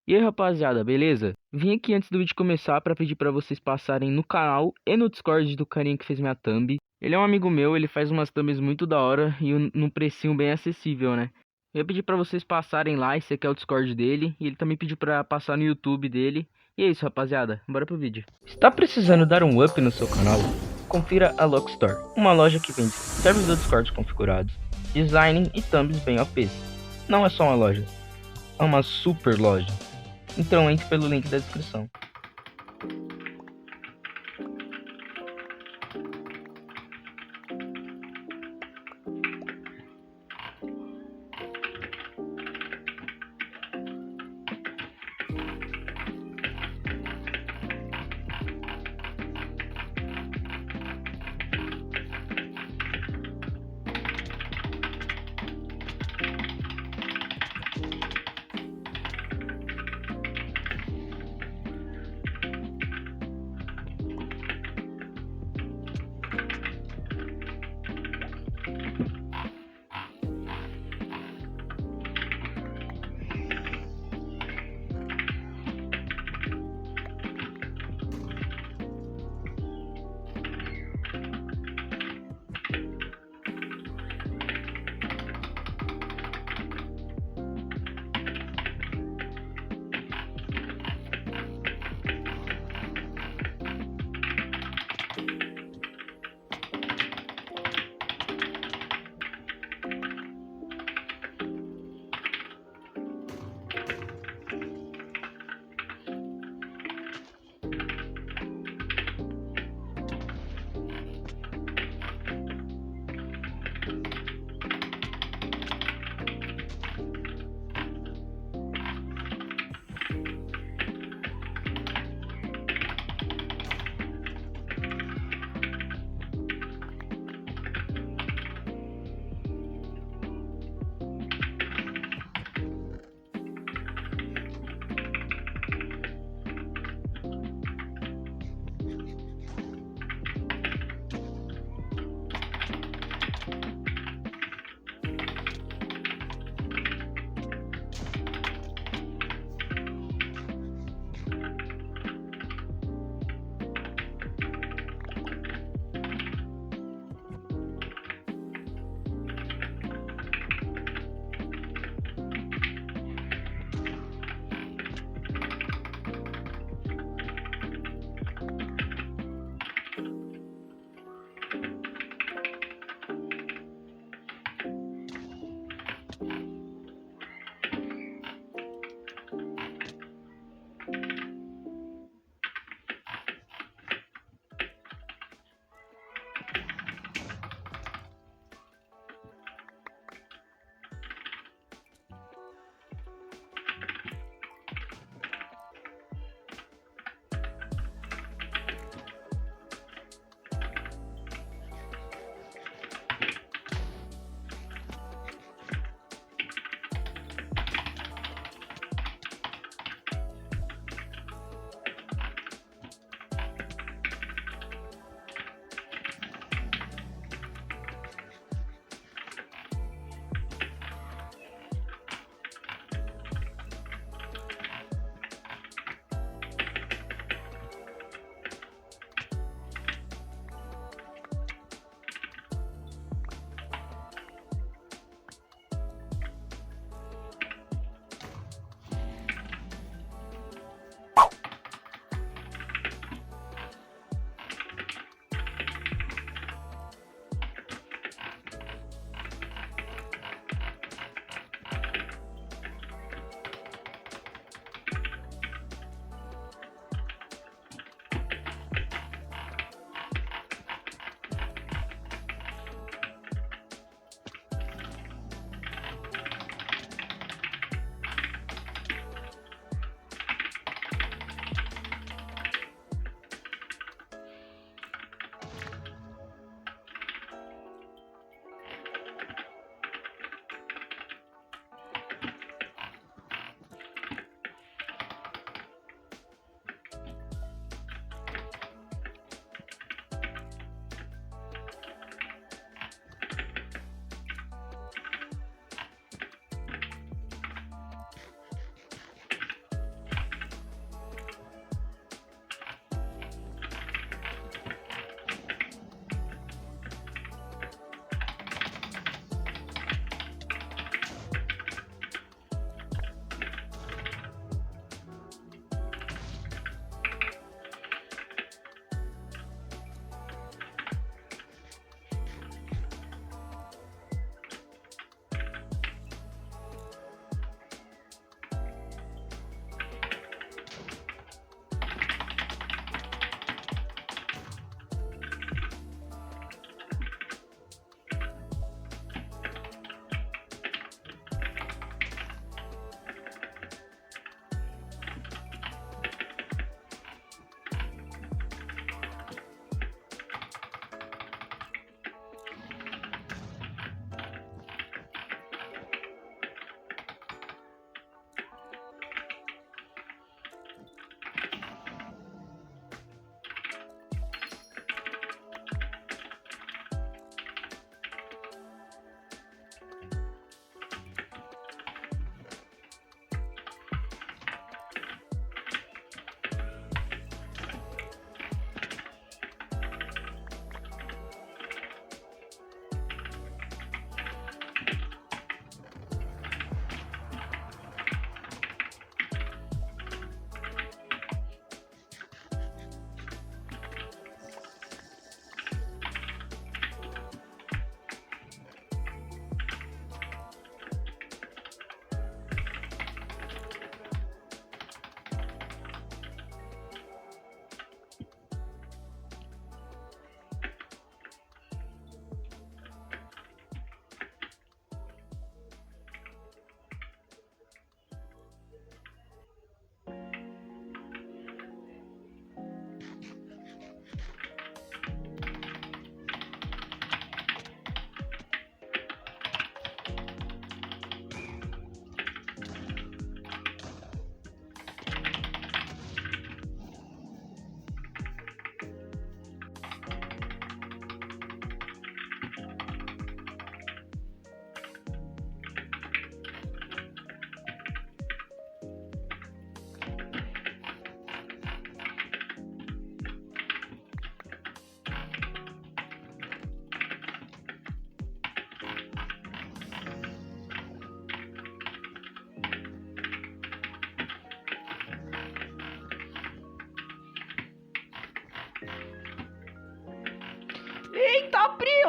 E aí, rapaziada, beleza? Vim aqui antes do vídeo começar pra pedir pra vocês passarem no canal e no Discord do carinha que fez minha thumb. Ele é um amigo meu, ele faz umas thumbs muito da hora e num precinho bem acessível, né? Eu ia pedir pra vocês passarem lá, esse aqui é o Discord dele, e ele também pediu pra passar no YouTube dele. E é isso, rapaziada, bora pro vídeo. Está precisando dar um up no seu canal? Confira a Lock Store, uma loja que vende servers do Discord configurados, design e thumbs bem OPs. Não é só uma loja, é uma super loja. Então entre pelo link da descrição.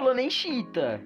Falou nem chita.